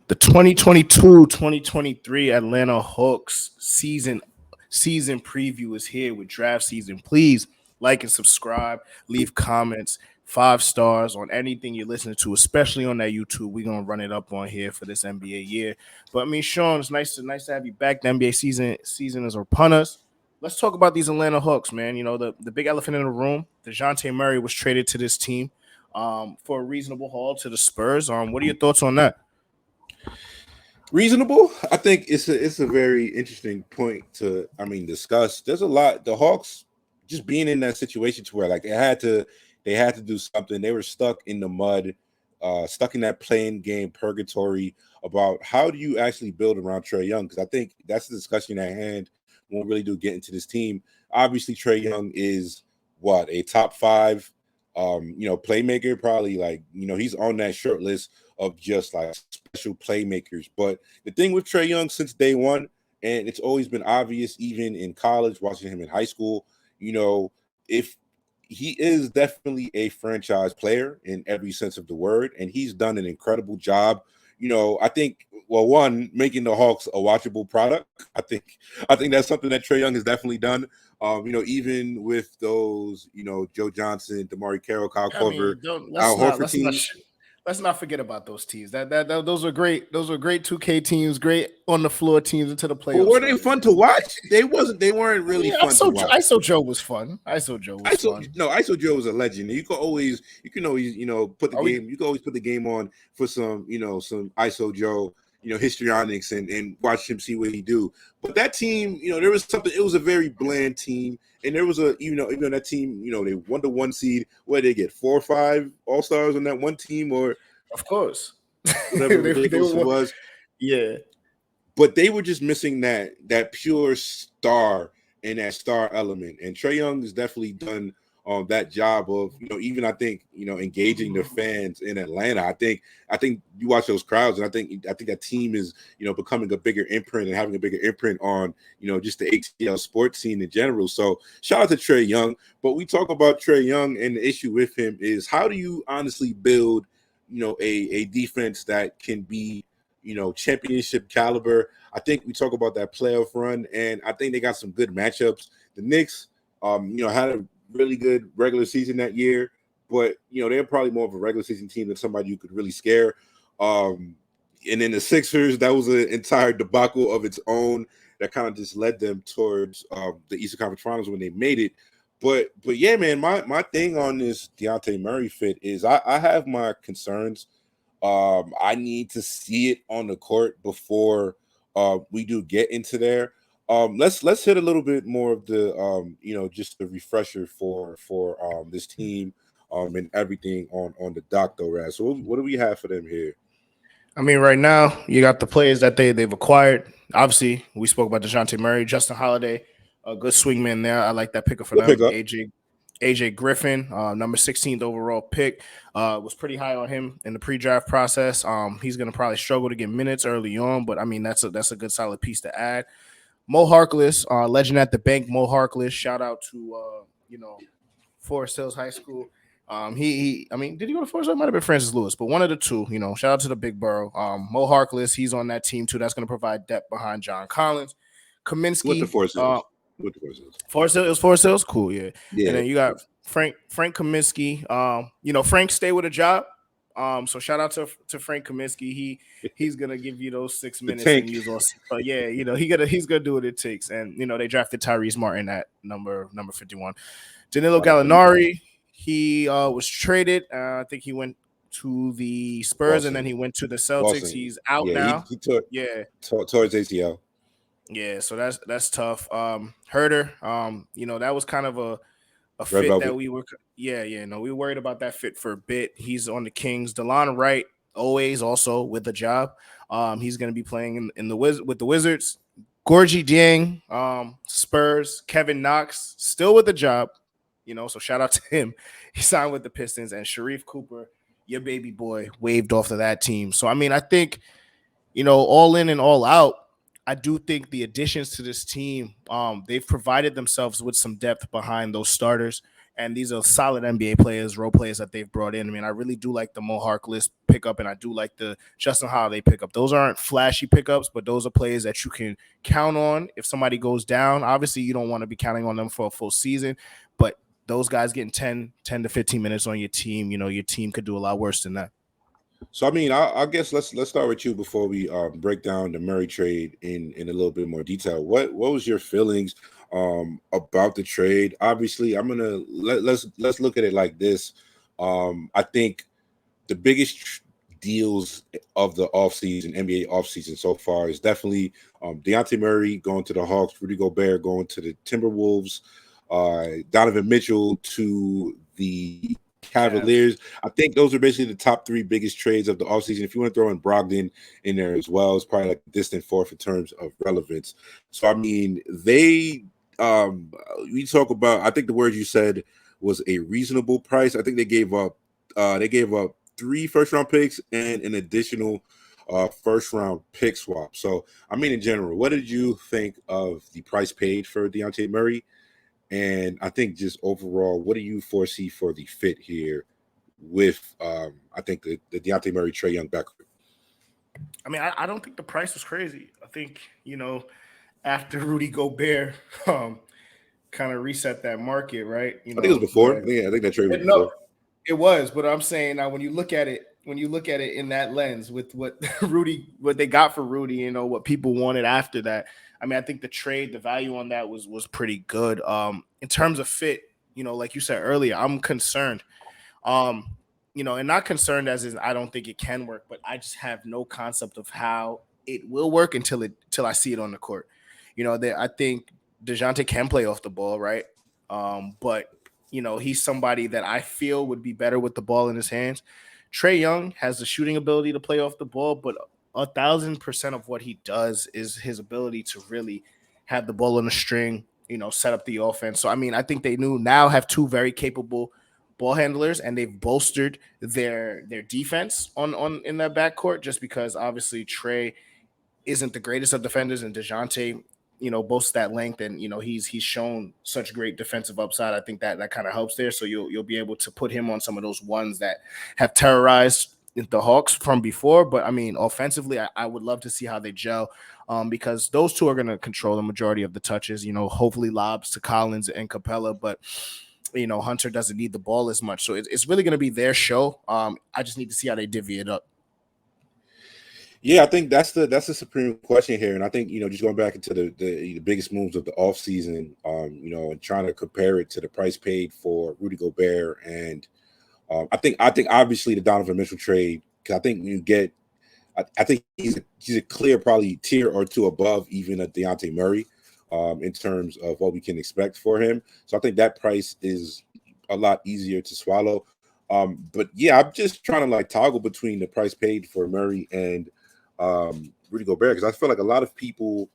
The 2022-2023 Atlanta Hawks season preview is here with draft season. Please like and subscribe, leave comments, 5 stars on anything you're listening to, especially on that YouTube. We're gonna run it up on here for this NBA year. But I mean, Sean, it's nice to have you back. The NBA season is upon us. Let's talk about these Atlanta Hawks, man. You know, the big elephant in the room. Dejounte Murray was traded to this team for a reasonable haul to the Spurs. What are your thoughts on that? Reasonable. I think it's a very interesting point to discuss. There's a lot. The Hawks just being in that situation to where like they had to do something. They were stuck in the mud, stuck in that playing game purgatory about how do you actually build around Trey Young, because I think that's the discussion at hand when we really do get into this team. Obviously, Trey Young is a top 5 playmaker, probably he's on that short list of just like special playmakers. But the thing with Trey Young since day one, and it's always been obvious even in college, watching him in high school, if he is definitely a franchise player in every sense of the word, and he's done an incredible job. I think, one, making the Hawks a watchable product. I think that's something that Trey Young has definitely done. Even with those, Joe Johnson, DeMarre Carroll, Kyle Korver, Al Horford teams. Let's not forget about those teams. Those are great. Those are great 2K teams, great on the floor teams into the playoffs. Well, were they fun to watch? They weren't really fun to watch. ISO Joe was fun. ISO Joe was a legend. You can always put the game. You can always put the game on for some ISO Joe, histrionics and watch him see what he do. But that team, there was something. It was a very bland team. And there was even that team, they won the 1 seed. Where they get 4 or 5 All-Stars on that one team, or of course, whatever ridiculous it was. Yeah, but they were just missing that pure star and that star element. And Trey Young has definitely done that job of even I think engaging the fans in Atlanta. I think you watch those crowds, and I think that team is becoming a bigger imprint and having a bigger imprint on just the ATL sports scene in general. So shout out to Trey Young. But we talk about Trey Young, and the issue with him is how do you honestly build a defense that can be championship caliber. I think we talk about that playoff run, and I think they got some good matchups. The Knicks had a really good regular season that year, but they're probably more of a regular season team than somebody you could really scare. And then the Sixers, that was an entire debacle of its own that kind of just led them towards the Eastern Conference Finals when they made it. But yeah, man, my thing on this Dejounte Murray fit is I have my concerns. I need to see it on the court before we do get into there. Let's hit a little bit more of the just the refresher for this team and everything on the dock though, Raz. So what do we have for them here? I mean, right now you got the players that they've acquired. Obviously, we spoke about Dejounte Murray, Justin Holiday, a good swingman there. I like that pick for them. AJ Griffin, number 16th overall pick, was pretty high on him in the pre-draft process. He's going to probably struggle to get minutes early on, but I mean that's a good solid piece to add. Mo Harkless, legend at the bank. Mo Harkless, shout out to Forest Hills High School. I mean, did he go to Forest Hills? It might have been Francis Lewis, but one of the two. Shout out to the big borough. Mo Harkless, he's on that team too. That's going to provide depth behind John Collins. Kaminsky, with the Forest Hills. Forest Hills, Forest Hills, cool, yeah. And then you got Frank Kaminsky. Frank stay with a job. So shout out to Frank Kaminsky. He's gonna give you those 6 minutes and use all. But yeah, he's gonna do what it takes. And they drafted Tyrese Martin at number 51. Danilo Gallinari, he was traded. I think he went to the Spurs Boston. And then he went to the Celtics. Boston. He's out now. He towards ACL. Yeah, so that's tough. Herder, that was kind of a fit Velvet. that we were. We were worried about that fit for a bit. He's on the Kings. DeLon Wright, always also with a job. He's going to be playing with the Wizards. Gorgie Dieng, Spurs. Kevin Knox, still with a job. So shout out to him. He signed with the Pistons, and Sharif Cooper, your baby boy, waved off to that team. So I mean, I think all in and all out, I do think the additions to this team, they've provided themselves with some depth behind those starters. And these are solid NBA players, role players that they've brought in. I mean, I really do like the Mo Harkless pickup, and I do like the Justin Holiday pickup. Those aren't flashy pickups, but those are players that you can count on if somebody goes down. Obviously, you don't want to be counting on them for a full season, but those guys getting 10 to 15 minutes on your team, your team could do a lot worse than that. So I mean, I guess let's start with you before we break down the Murray trade in a little bit more detail. What was your feelings about the trade? Obviously, I'm gonna let's look at it like this. I think the biggest deals of the offseason, NBA offseason so far, is definitely Dejounte Murray going to the Hawks, Rudy Gobert going to the Timberwolves, Donovan Mitchell to the Cavaliers. I think those are basically the top three biggest trades of the offseason. If you want to throw in Brogdon in there as well, it's probably like a distant fourth in terms of relevance. So I mean, we talk about, I think the word you said was a reasonable price. I think they gave up 3 first-round picks and an additional first-round pick swap. So I mean, in general, what did you think of the price paid for Dejounte Murray? And I think just overall, what do you foresee for the fit here with, I think, the Dejounte Murray, Trey Young backcourt? I mean, I don't think the price was crazy. I think, after Rudy Gobert kind of reset that market, right? I think it was before. I think that trade was before. It was, but I'm saying now when you look at it in that lens with what they got for Rudy, what people wanted after that. I mean, I think the value on that was pretty good. In terms of fit, like you said earlier, I'm concerned. And not concerned as in I don't think it can work, but I just have no concept of how it will work until I see it on the court. I think Dejounte can play off the ball, right? But he's somebody that I feel would be better with the ball in his hands. Trey Young has the shooting ability to play off the ball, but 1,000% of what he does is his ability to really have the ball on the string, set up the offense. So, I mean, I think they now have 2 very capable ball handlers, and they've bolstered their defense on in that backcourt just because obviously Trey isn't the greatest of defenders, and Dejounte, boasts that length, and he's shown such great defensive upside. I think that kind of helps there. So you'll be able to put him on some of those ones that have terrorized the Hawks from before. But I mean, offensively, I would love to see how they gel, because those 2 are going to control the majority of the touches. Hopefully lobs to Collins and Capela, but Hunter doesn't need the ball as much. So it's really going to be their show. I just need to see how they divvy it up. Yeah, I think that's the supreme question here. And I think, just going back into the biggest moves of the offseason, and trying to compare it to the price paid for Rudy Gobert. And I think obviously the Donovan Mitchell trade, because I think I think he's a clear probably tier or 2 above even a Dejounte Murray in terms of what we can expect for him. So I think that price is a lot easier to swallow. But yeah, I'm just trying to toggle between the price paid for Murray and Rudy Gobert, because I feel like a lot of people,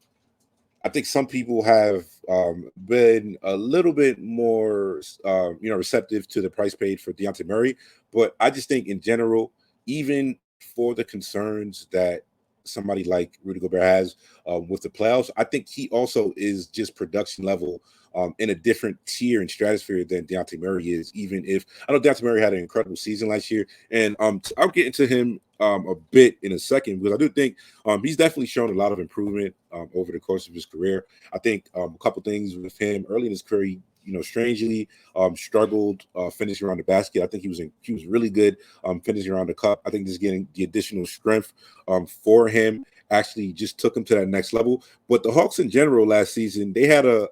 I think some people have been a little bit more receptive to the price paid for Dejounte Murray, but I just think in general, even for the concerns that somebody like Rudy Gobert has with the playoffs, I think he also is just production level in a different tier and stratosphere than Dejounte Murray is, even if I know Dejounte Murray had an incredible season last year. And I'll get into him a bit in a second, because I do think he's definitely shown a lot of improvement over the course of his career. I think a couple things with him early in his career, strangely struggled finishing around the basket. I think he was really good finishing around the cup. I think just getting the additional strength for him actually just took him to that next level. But the Hawks in general last season, they had a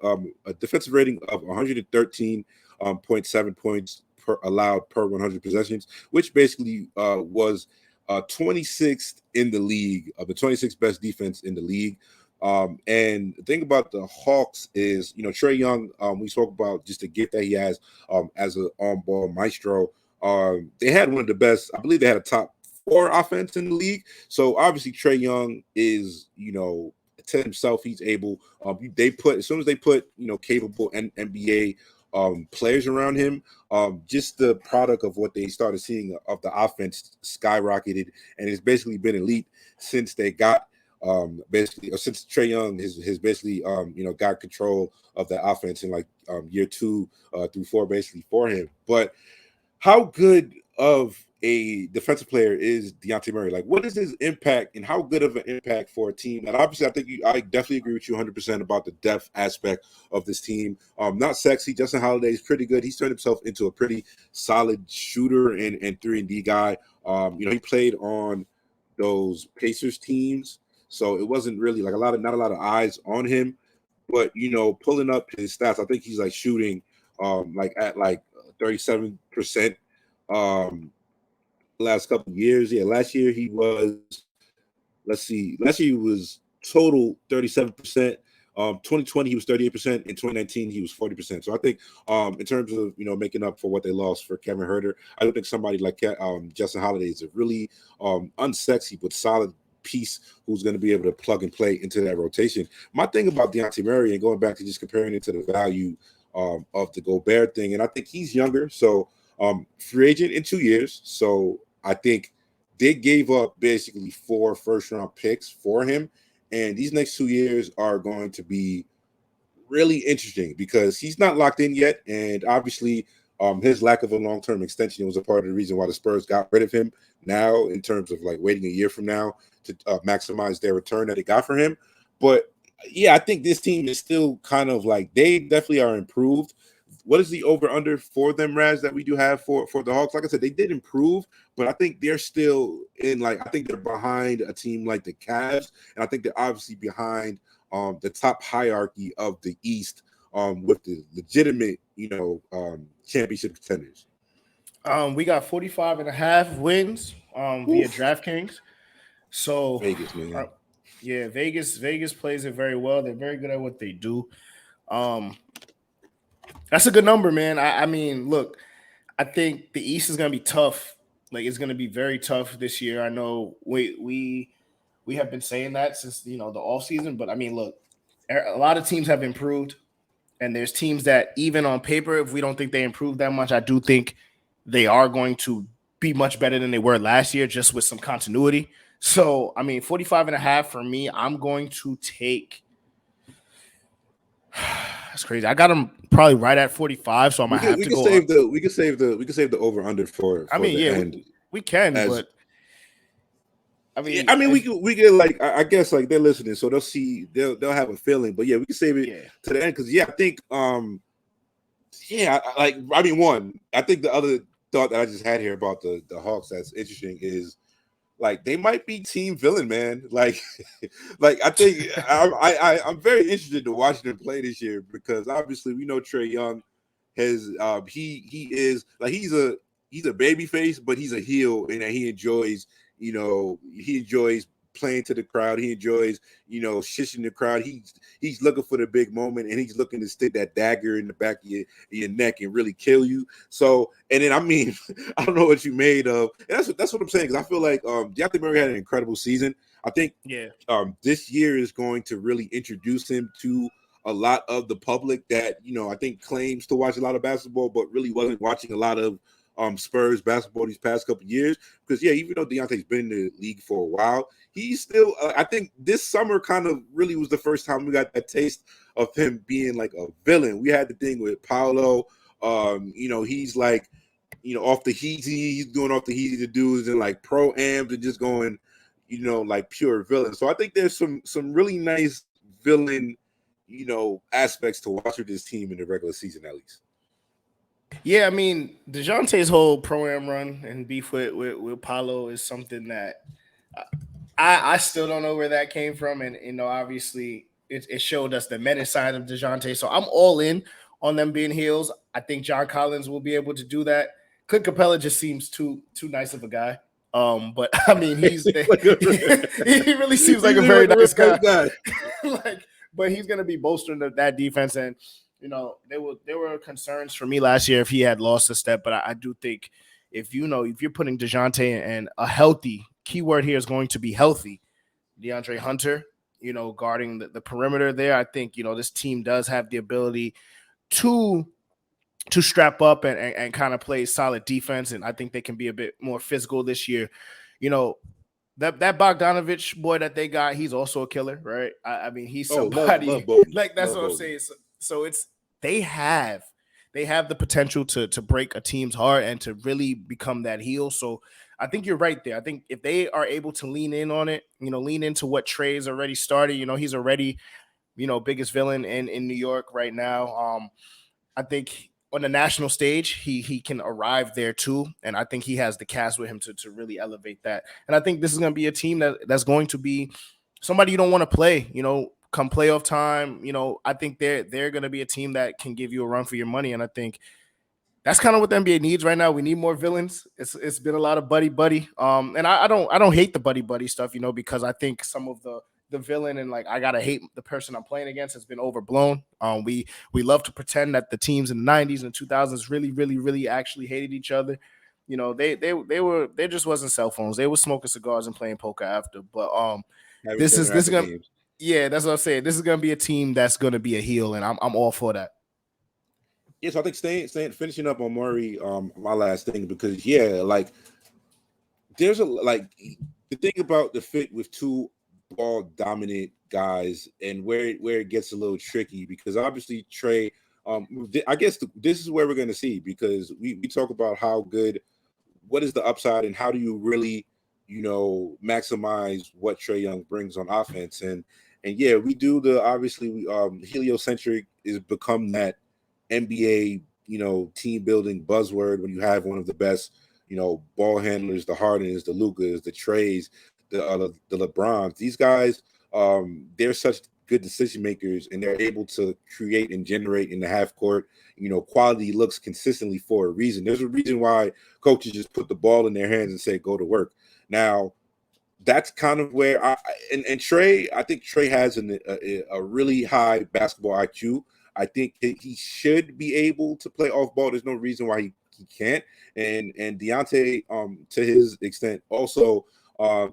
defensive rating of 113.7 points allowed per 100 possessions, which basically was 26th in the league, of the 26th best defense in the league. And the thing about the Hawks is, Trey Young, we spoke about just the gift that he has as an on-ball maestro. They had one of the best, I believe they had a top 4 offense in the league. So obviously Trey Young is, to himself, he's able, as soon as they put, capable NBA players around him, just the product of what they started seeing of the offense skyrocketed, and it's basically been elite since they got basically since Trey Young has basically got control of the offense in like year 2 through 4 basically for him. But how good of a defensive player is Dejounte Murray? Like, what is his impact and how good of an impact for a team? And obviously, I definitely agree with you 100% about the depth aspect of this team. Not sexy. Justin Holiday is pretty good. He's turned himself into a pretty solid shooter and 3-and-D guy. He played on those Pacers teams, so it wasn't really like not a lot of eyes on him. But pulling up his stats, I think he's like shooting at 37%. Last couple of years. Yeah, last year he was, last year he was total 37%. 2020 he was 38%. In 2019 he was 40%. So I think in terms of making up for what they lost for Kevin Huerter, I don't think somebody like Justin Holiday is a really unsexy but solid piece who's going to be able to plug and play into that rotation. My thing about Dejounte Murray, and going back to just comparing it to the value of the Gobert thing, and I think he's younger, so free agent in 2 years. So I think they gave up basically 4 first-round picks for him, and these next 2 years are going to be really interesting because he's not locked in yet, and obviously his lack of a long-term extension was a part of the reason why the Spurs got rid of him now in terms of like waiting a year from now to maximize their return that they got for him. But yeah, I think this team is still kind of like, they definitely are improved. What is the over-under for them, Raz, that we do have for the Hawks? Like I said, they did improve, but I think they're still I think they're behind a team like the Cavs, and I think they're obviously behind the top hierarchy of the East with the legitimate, championship contenders. We got 45.5 wins via DraftKings. So Vegas, man. Vegas plays it very well. They're very good at what they do. That's a good number, man. I mean, look, I think the East is going to be tough. Like, it's going to be very tough this year. I know we have been saying that since the offseason, but I mean, look, a lot of teams have improved, and there's teams that even on paper, if we don't think they improved that much, I do think they are going to be much better than they were last year, just with some continuity. So, I mean, 45.5 for me, I'm going to take. That's crazy. I got them probably right at 45, so I might have to go. We can save the over under for I mean, the yeah, end. we can, but we can like, I guess like they're listening, so they'll have a feeling. But yeah, we can save it to the end because I think I think the other thought that I just had here about the Hawks that's interesting is, like, they might be team villain, man. Like I think I'm very interested to watch them play this year because obviously we know Trey Young has he is like, he's a baby face, but he's a heel, and he enjoys playing to the crowd. He enjoys, shishing the crowd. He's looking for the big moment, and he's looking to stick that dagger in the back of your neck and really kill you. So, and then, I mean, I don't know what you made of. And that's what I'm saying, because I feel like Dejounte Murray had an incredible season. I think this year is going to really introduce him to a lot of the public that, I think claims to watch a lot of basketball, but really wasn't watching a lot of Spurs basketball these past couple of years. Because even though Dejounte's been in the league for a while, he's still I think this summer kind of really was the first time we got that taste of him being like a villain. We had the thing with Paolo, he's like, off the heezy, he's doing off the heezy to dudes and like pro-ams and just going, like pure villain. So I think there's some really nice villain, aspects to watch with this team in the regular season, at least. Yeah, I mean, DeJounte's whole pro-am run and beef with Paolo is something that I still don't know where that came from. And, obviously it showed us the menace side of DeJounte. So I'm all in on them being heels. I think John Collins will be able to do that. Clint Capela just seems too nice of a guy. But I mean, he really seems like a very nice guy. But he's going to be bolstering that defense. And, there were concerns for me last year if he had lost a step, but I do think if you're putting DeJounte and a healthy, keyword here is going to be healthy, DeAndre Hunter, guarding the perimeter there, I think, this team does have the ability to strap up and kind of play solid defense, and I think they can be a bit more physical this year. that Bogdanovich boy that they got, he's also a killer, right? I mean, he's somebody love Bogey. like that's love what I'm Bogey. saying. So it's they have the potential to break a team's heart and to really become that heel. So I think you're right there. I think if they are able to lean in on it, lean into what Trae's already started. He's already biggest villain in New York right now. I think on the national stage, he can arrive there too, and I think he has the cast with him to really elevate that. And I think this is going to be a team that's going to be somebody you don't want to play. Come playoff time, I think they're going to be a team that can give you a run for your money, and I think that's kind of what the NBA needs right now. We need more villains. It's been a lot of buddy. And I don't hate the buddy stuff, because I think some of the villain and like I gotta hate the person I'm playing against has been overblown. We love to pretend that the teams in the 90s and 2000s really actually hated each other. They just wasn't cell phones. They were smoking cigars and playing poker after. But this is gonna games. yeah, that's what I'm saying. This is gonna be a team that's gonna be a heel, and I'm all for that. Yeah, so I think staying finishing up on Murray, my last thing, because like there's the thing about the fit with two ball dominant guys and where it gets a little tricky, because obviously Trae, I guess this is where we're going to see, because we talk about how good, what is the upside, and how do you really maximize what Trey Young brings on offense. And yeah, we do obviously heliocentric is become that NBA team building buzzword when you have one of the best ball handlers, the Hardens, the Lukas, the Trays, the LeBrons. These guys, they're such good decision makers, and they're able to create and generate in the half court quality looks consistently for a reason. There's a reason why coaches just put the ball in their hands and say go to work. Now that's kind of where and Trae, I think Trae has a really high basketball IQ. I think he should be able to play off ball. There's no reason why he can't. And Dejounte, to his extent, also,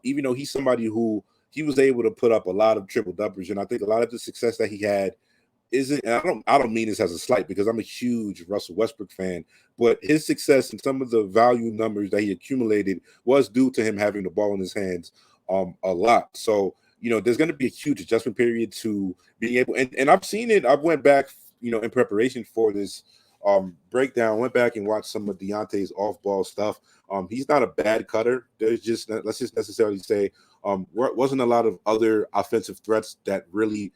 even though he's somebody who he was able to put up a lot of triple doubles, and I think a lot of the success that he had isn't. And I don't mean this as a slight, because I'm a huge Russell Westbrook fan, but his success and some of the value numbers that he accumulated was due to him having the ball in his hands a lot. So there's going to be a huge adjustment period to being able, and I've seen it. I went back, in preparation for this breakdown, went back and watched some of Dejounte's off-ball stuff. He's not a bad cutter. There's just, let's just necessarily say, wasn't a lot of other offensive threats that really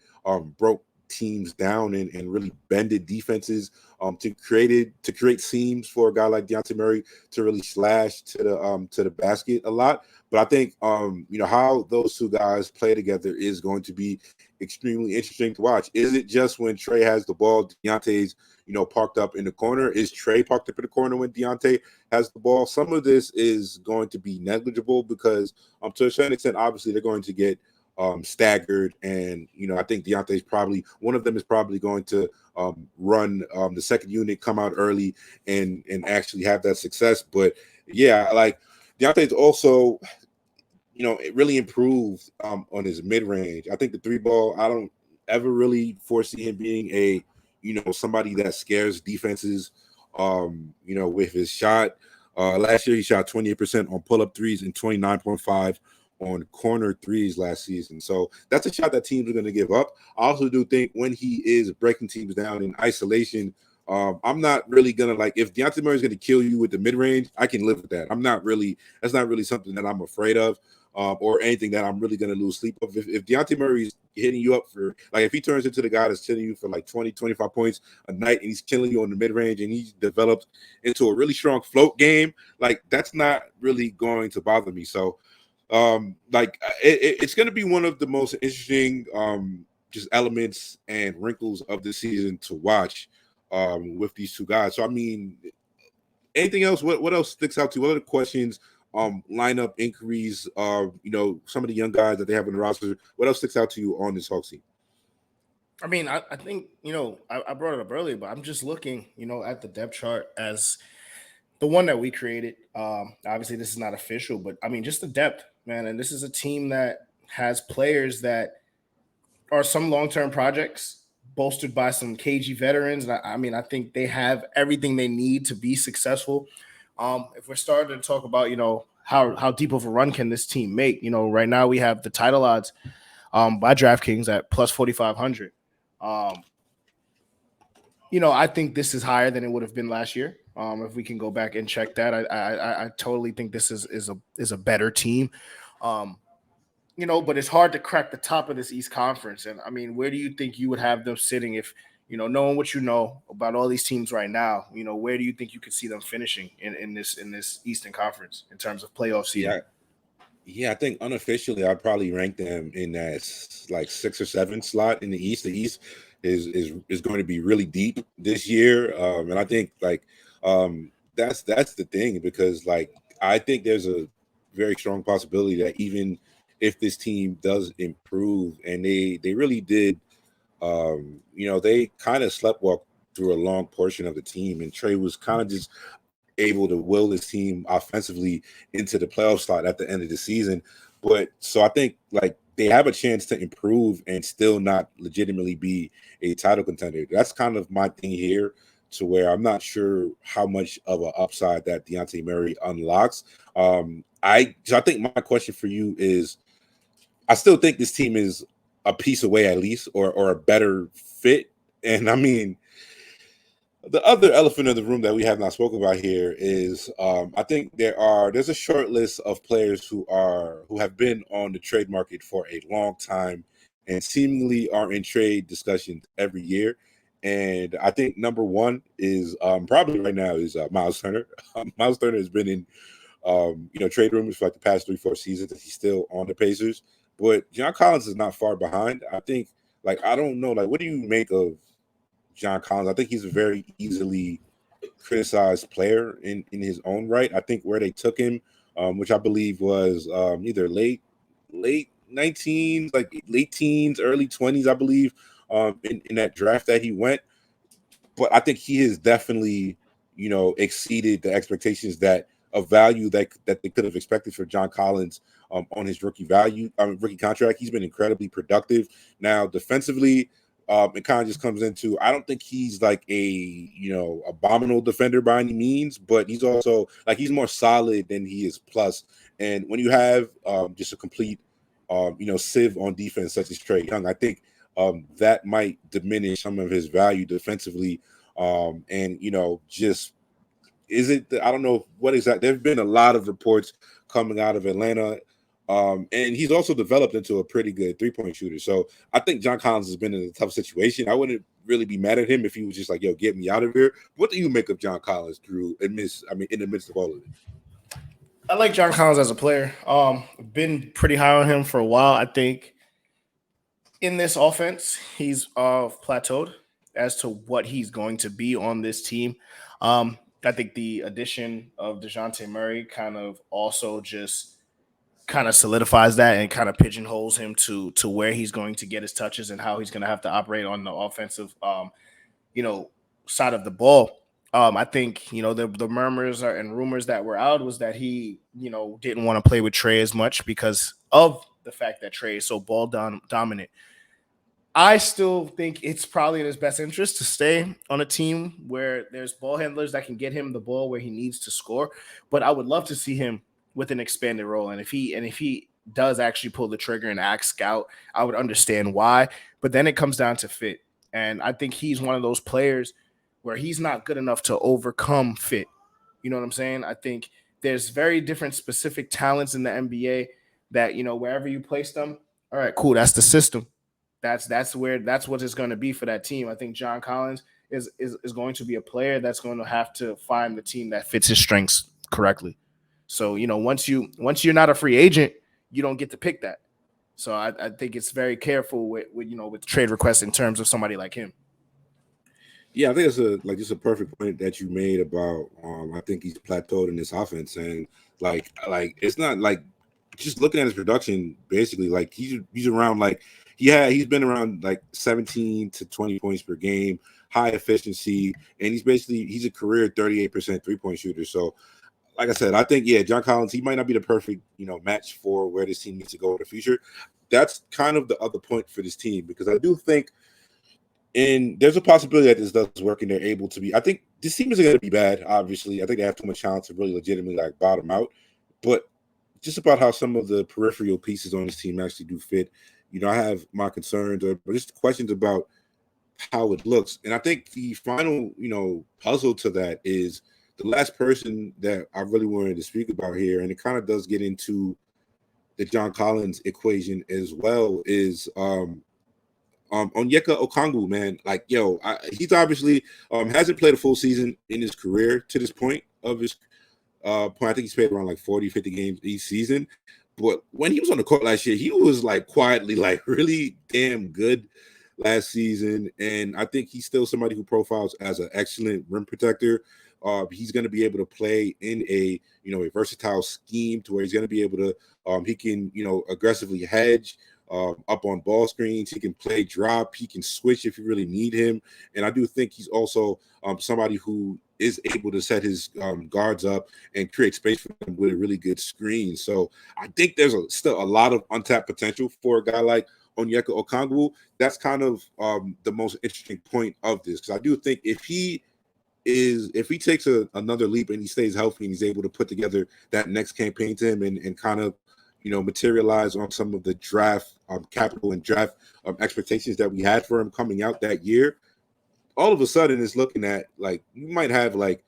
broke teams down and really bended defenses to create seams for a guy like Dejounte Murray to really slash to the basket a lot. But I think how those two guys play together is going to be extremely interesting to watch. Is it just when Trae has the ball, Dejounte's parked up in the corner? Is Trae parked up in the corner when Dejounte has the ball? Some of this is going to be negligible, because to a certain extent, obviously they're going to get staggered, and I think Dejounte's probably one of them is probably going to run the second unit, come out early, and actually have that success. But yeah, like Dejounte's also it really improved on his mid-range. I think the three ball, I don't ever really foresee him being a somebody that scares defenses with his shot. Last year he shot 28% on pull-up threes and 29.5 on corner threes last season. So that's a shot that teams are going to give up. I also do think when he is breaking teams down in isolation, I'm not really going to if Dejounte Murray is going to kill you with the mid-range, I can live with that. That's not really something that I'm afraid of, or anything that I'm really going to lose sleep of. If Dejounte Murray is hitting you up for, if he turns into the guy that's hitting you for 20, 25 points a night, and he's killing you on the mid-range, and he's developed into a really strong float game, that's not really going to bother me. So it's going to be one of the most interesting just elements and wrinkles of the season to watch with these two guys. So I mean, anything else? What else sticks out to you? What other questions, lineup inquiries, some of the young guys that they have in the roster? What else sticks out to you on this Hawks team? I mean, I think I brought it up earlier, but I'm just looking at the depth chart as the one that we created. Obviously this is not official, but I mean, just the depth, man. And this is a team that has players that are some long-term projects bolstered by some KG veterans. And I mean, I think they have everything they need to be successful. If we're starting to talk about, how deep of a run can this team make? Right now we have the title odds by DraftKings at plus 4,500. I think this is higher than it would have been last year. If we can go back and check that, I totally think this is a better team. But it's hard to crack the top of this East Conference. And I mean, where do you think you would have them sitting if, knowing what you know about all these teams right now, where do you think you could see them finishing in this Eastern Conference in terms of playoff seeding? Yeah, I think unofficially I'd probably rank them in that like 6 or 7 slot in the East. The East is going to be really deep this year. And I think that's the thing, because I think there's a very strong possibility that even if this team does improve, and they really did, they kind of sleptwalk through a long portion of the team, and Trey was kind of just able to will this team offensively into the playoff slot at the end of the season. But so I think they have a chance to improve and still not legitimately be a title contender. That's kind of my thing here, to where I'm not sure how much of an upside that Dejounte Murray unlocks. I think my question for you is, I still think this team is a piece away at least, or a better fit. And I mean, the other elephant in the room that we have not spoken about here is I think there's a short list of players who have been on the trade market for a long time and seemingly are in trade discussions every year. And I think number one is probably right now is Miles Turner. Miles Turner has been in trade rumors for the past 3-4 seasons, that he's still on the Pacers. But John Collins is not far behind. I think I don't know, what do you make of John Collins? I think he's a very easily criticized player in his own right. I think where they took him, which I believe was either late 19s, late teens, early 20s, I believe, in that draft that he went. But I think he has definitely, exceeded the expectations that of value that they could have expected for John Collins on his rookie contract. He's been incredibly productive. Now, defensively, it kind of just comes into, I don't think he's a abominable defender by any means, but he's also he's more solid than he is plus. And when you have just a complete sieve on defense such as Trey Young, I think that might diminish some of his value defensively. And just is it? I don't know what exactly. There've been a lot of reports coming out of Atlanta. And he's also developed into a pretty good 3-point shooter. So I think John Collins has been in a tough situation. I wouldn't really be mad at him if he was just yo, get me out of here. What do you make of John Collins in the midst of all of it? I like John Collins as a player. Been pretty high on him for a while. I think in this offense, he's plateaued as to what he's going to be on this team. I think the addition of Dejounte Murray kind of also just kind of solidifies that and kind of pigeonholes him to where he's going to get his touches and how he's going to have to operate on the offensive, side of the ball. I think, the murmurs and rumors that were out was that he, didn't want to play with Trey as much because of the fact that Trey is so ball dominant. I still think it's probably in his best interest to stay on a team where there's ball handlers that can get him the ball where he needs to score. But I would love to see him with an expanded role. And if he does actually pull the trigger and act scout, I would understand why. But then it comes down to fit. And I think he's one of those players where he's not good enough to overcome fit. You know what I'm saying? I think there's very different specific talents in the NBA that, wherever you place them, all right, cool, that's the system. That's what it's going to be for that team. I think John Collins is going to be a player that's going to have to find the team that fits his strengths correctly. So, once you're not a free agent, you don't get to pick that. So I think it's very careful with trade requests in terms of somebody like him. Yeah, I think it's just a perfect point that you made about I think he's plateaued in this offense, and it's not just looking at his production, basically he's around he's been around 17 to 20 points per game, high efficiency, and he's a career 38% 3-point shooter. So like I said, I think John Collins, he might not be the perfect match for where this team needs to go in the future. That's kind of the other point for this team, because I do think there's a possibility that this does work and they're able to be. I think this team isn't going to be bad. Obviously, I think they have too much talent to really legitimately bottom out. But just about how some of the peripheral pieces on this team actually do fit. I have my concerns, but just questions about how it looks. And I think the final, puzzle to that is the last person that I really wanted to speak about here, and it kind of does get into the John Collins equation as well, is Onyeka Okongwu, man. Like, he's obviously hasn't played a full season in his career to this point of his point. I think he's played around like 40, 50 games each season. But when he was on the court last year, he was like quietly like really damn good last season. And I think he's still somebody who profiles as an excellent rim protector. He's going to be able to play in a versatile scheme to where he's going to be able to he can aggressively hedge up on ball screens. He can play drop. He can switch if you really need him. And I do think he's also somebody who is able to set his guards up and create space for them with a really good screen. So I think there's still a lot of untapped potential for a guy like Onyeka Okongwu. That's kind of the most interesting point of this, because I do think if he takes another leap and he stays healthy and he's able to put together that next campaign to him and kind of materialize on some of the draft capital and draft expectations that we had for him coming out that year, all of a sudden it's looking at like you might have like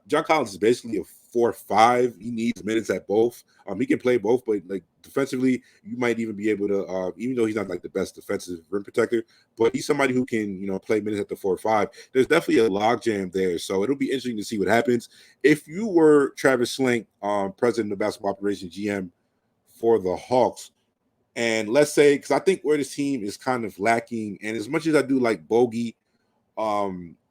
John Collins is basically a 4-5. He needs minutes at both. He can play both, but like defensively, you might even be able to, even though he's not like the best defensive rim protector, but he's somebody who can, play minutes at the 4-5. There's definitely a logjam there. So it'll be interesting to see what happens. If you were Travis Slink, president of basketball operations GM for the Hawks, and let's say, because I think where this team is kind of lacking, and as much as I do like Bogey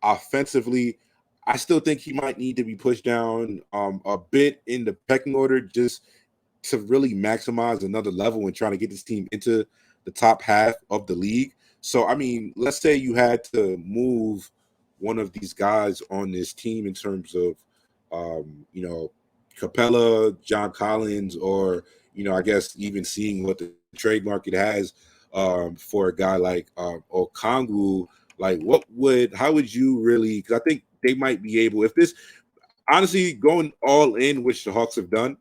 offensively, I still think he might need to be pushed down a bit in the pecking order just to really maximize another level and trying to get this team into the top half of the league. So, I mean, let's say you had to move one of these guys on this team in terms of, Capela, John Collins, or, I guess even seeing what the trade market has for a guy like Okongwu. Like, how would you really, because I think they might be able, if this, honestly, going all in, which the Hawks have done,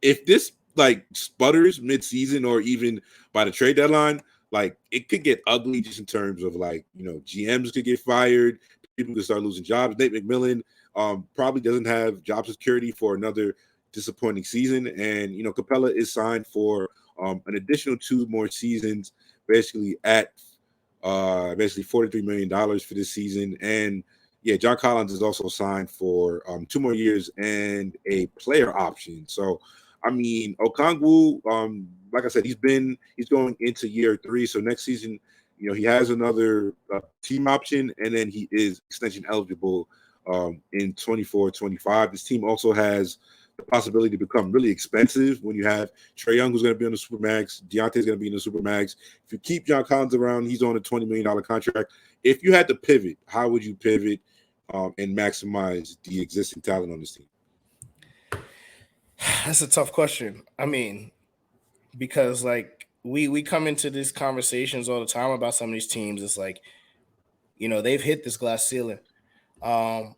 if this like sputters mid-season or even by the trade deadline, like it could get ugly just in terms of like, GMs could get fired, people could start losing jobs. Nate McMillan probably doesn't have job security for another disappointing season. And, Capella is signed for an additional 2 more seasons, basically at basically $43 million for this season. And yeah, John Collins is also signed for 2 more years and a player option. So, I mean, Okongwu, like I said, he's going into year 3. So next season, he has another team option, and then he is extension eligible in 24-25. This team also has the possibility to become really expensive when you have Trey Young, who's going to be on the Supermax. Dejounte's going to be in the Supermax. If you keep John Collins around, he's on a $20 million contract. If you had to pivot, how would you pivot and maximize the existing talent on this team? That's a tough question. I mean, because like we come into these conversations all the time about some of these teams. It's like, they've hit this glass ceiling. I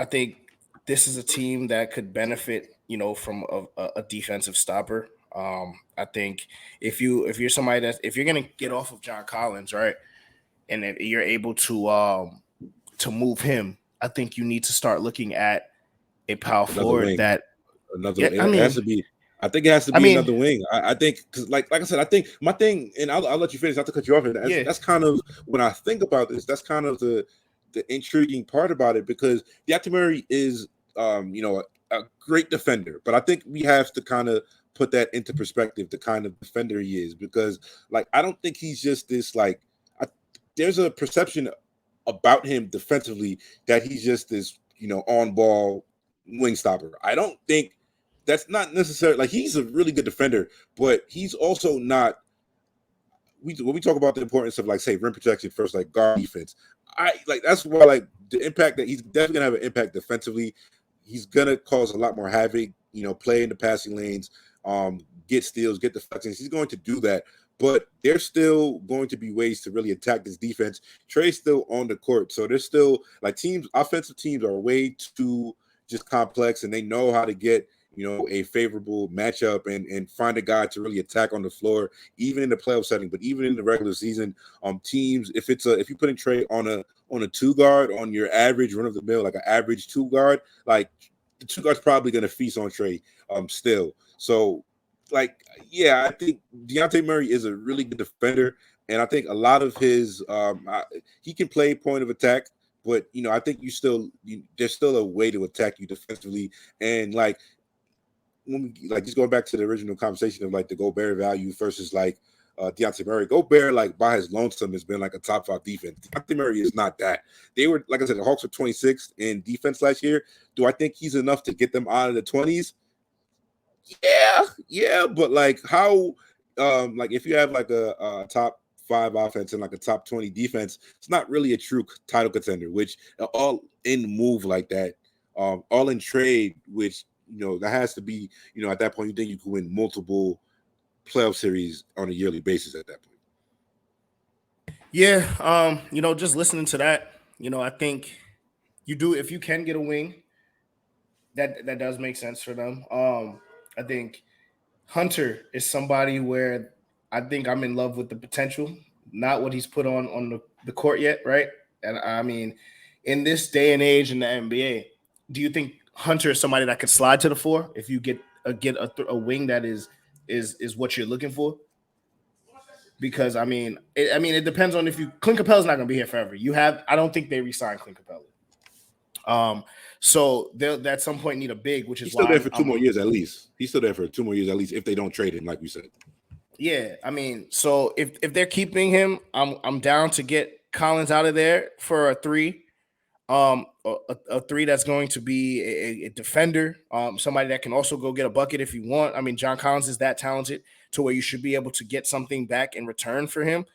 think this is a team that could benefit, from a defensive stopper. I think if you're somebody if you're gonna get off of John Collins, right, and if you're able to move him, I think you need to start looking at a power forward wing. that it has to be. I think it has to be another wing. I think because, like I said, I think my thing, and I'll let you finish. Not to cut you off. That's kind of when I think about this. That's kind of the intriguing part about it, because Dejounte Murray is, a great defender, but I think we have to kind of put that into perspective. The kind of defender he is, because like I don't think he's just this like. There's a perception about him defensively that he's just this, on ball wing stopper. I don't think that's not necessarily like he's a really good defender, but he's also not. When we talk about the importance of like say rim protection first, like guard defense, that's why like the impact that he's definitely gonna have an impact defensively. He's gonna cause a lot more havoc, play in the passing lanes, get steals, get deflections. He's going to do that. But there's still going to be ways to really attack this defense. Trey's still on the court. So there's still like offensive teams are way too just complex, and they know how to get, a favorable matchup and find a guy to really attack on the floor, even in the playoff setting, but even in the regular season, teams, if you put in Trae on a two guard, on your average run of the mill, like an average two guard, like the two guard's probably going to feast on Trae still. So like, yeah, I think Dejounte Murray is a really good defender, and I think a lot of his he can play point of attack, but I think there's still a way to attack you defensively, and like when we just going back to the original conversation of like the Gobert value versus like Dejounte Murray. Gobert, like by his lonesome, has been like a top 5 defense. Dejounte Murray is not that. They were, like I said, the Hawks were 26th in defense last year. Do I think he's enough to get them out of the 20s? Yeah, but like how, like if you have like a top 5 offense and like a top 20 defense, it's not really a true title contender. Which all in move like that, all in trade, which that has to be, at that point you think you can win multiple playoff series on a yearly basis at that point. Yeah, just listening to that, I think you do, if you can get a wing, that does make sense for them. I think Hunter is somebody where I think I'm in love with the potential, not what he's put on the court yet, right? And I mean, in this day and age in the NBA, do you think Hunter is somebody that could slide to the 4 if you get a wing that is what you're looking for? Because it depends on if Clint Capela's not going to be here forever. I don't think they re-sign Clint Capela. So they'll at some point need a big, which is he's still why there for 2 more years at least. He's still there for 2 more years at least if they don't trade him, like we said. Yeah, I mean, so if they're keeping him, I'm down to get Collins out of there for a 3, a 3 that's going to be a defender, somebody that can also go get a bucket if you want. I mean, John Collins is that talented to where you should be able to get something back in return for him.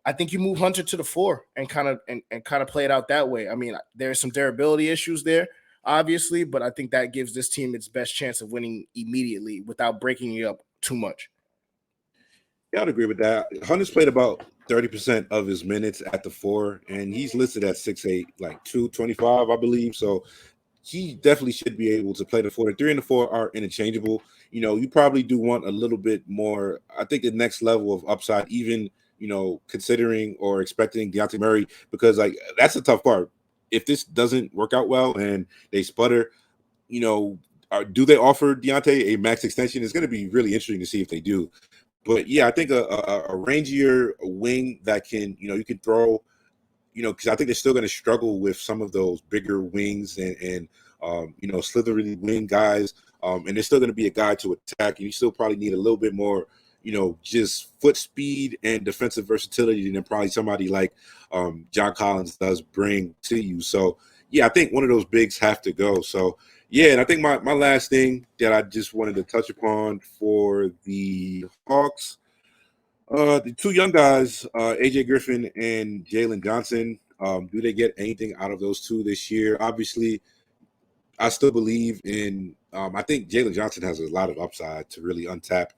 I think you move Hunter to the 4 and kind of play it out that way. I mean, there's some durability issues there, obviously, but I think that gives this team its best chance of winning immediately without breaking you up too much. Yeah, I'd agree with that. Hunter's played about 30% of his minutes at the 4, and he's listed at 6'8", like 225, I believe. So he definitely should be able to play the 4. The 3 and the 4 are interchangeable. You probably do want a little bit more. I think the next level of upside, even considering or expecting Dejounte Murray, because like that's the tough part. If this doesn't work out well and they sputter, do they offer Dejounte a max extension? It's going to be really interesting to see if they do. But yeah, I think a rangier wing that can, you can throw, because I think they're still going to struggle with some of those bigger wings and slithery wing guys. And there's still going to be a guy to attack. And you still probably need a little bit more, just foot speed and defensive versatility than probably somebody like John Collins does bring to you. So, yeah, I think one of those bigs have to go. So, yeah, and I think my last thing that I just wanted to touch upon for the Hawks, the 2 young guys, AJ Griffin and Jalen Johnson, do they get anything out of those 2 this year? Obviously, I still believe in I think Jalen Johnson has a lot of upside to really untap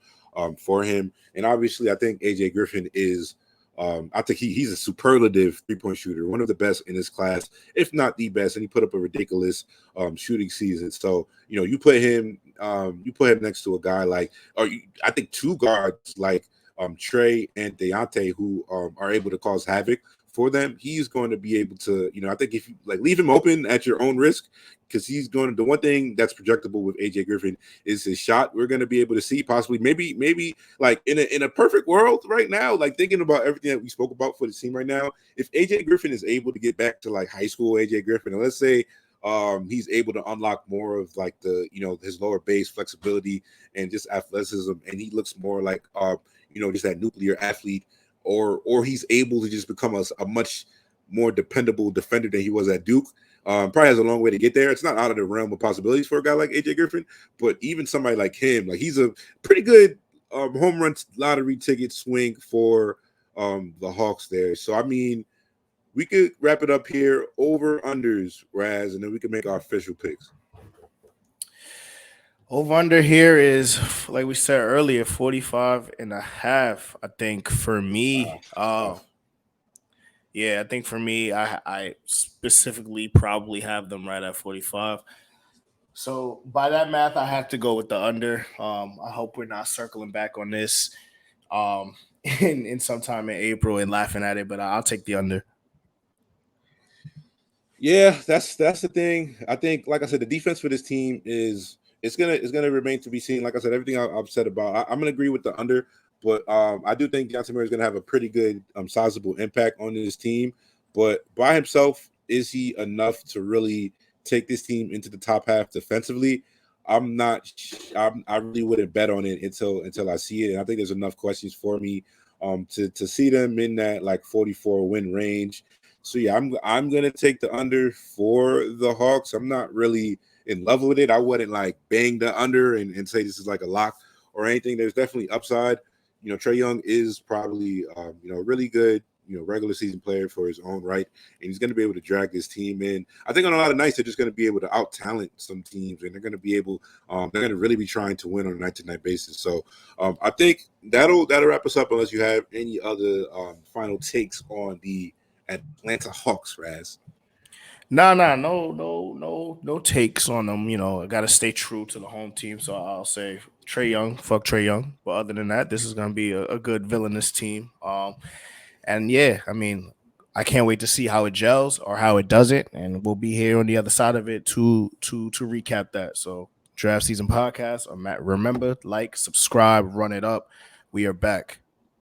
for him. And obviously, I think AJ Griffin is I think he's a superlative 3-point shooter, one of the best in his class, if not the best. And he put up a ridiculous shooting season. So, you put him next to a guy like, I think 2 guards like Trae and Dejounte, who are able to cause havoc for them. He's going to be able to, I think if you like leave him open at your own risk, because he's going to, the one thing that's projectable with AJ Griffin is his shot. We're going to be able to see possibly maybe like in a perfect world right now, like thinking about everything that we spoke about for the team right now, if AJ Griffin is able to get back to like high school AJ Griffin, and let's say he's able to unlock more of like the, his lower base flexibility and just athleticism, and he looks more like just that nuclear athlete, or he's able to just become a much more dependable defender than he was at Duke. Probably has a long way to get there. It's not out of the realm of possibilities for a guy like AJ Griffin, but even somebody like him, like he's a pretty good home run lottery ticket swing for the Hawks there. So I mean, we could wrap it up here, over unders, Raz, and then we can make our official picks. Over under here is, like we said earlier, 45.5. I think for me, yeah, I think for me, I specifically probably have them right at 45. So by that math, I have to go with the under. I hope we're not circling back on this um, in sometime in April and laughing at it, but I'll take the under. Yeah, that's the thing. I think, like I said, the defense for this team is it's gonna remain to be seen. Like I said, everything I've said about, I'm gonna agree with the under, but I do think Dejounte Murray is gonna have a pretty good sizable impact on this team. But by himself, is he enough to really take this team into the top half defensively? I'm not. I really wouldn't bet on it until I see it. And I think there's enough questions for me to see them in that like 44 win range. So yeah, I'm gonna take the under for the Hawks. I'm not really in love with it. I wouldn't like bang the under and say this is like a lock or anything. There's definitely upside. You know, Trey Young is probably really good, regular season player for his own right, and he's going to be able to drag this team in. I think on a lot of nights they're just going to be able to out talent some teams, and they're going to be able, they're going to really be trying to win on a night to night basis. So I think that'll wrap us up. Unless you have any other final takes on the Atlanta Hawks, Raz. No takes on them. I got to stay true to the home team. So I'll say Trey Young, fuck Trey Young. But other than that, this is going to be a good villainous team. And yeah, I mean, I can't wait to see how it gels or how it doesn't, and we'll be here on the other side of it to recap that. So, Draft Season Podcast. Remember, like, subscribe, run it up. We are back.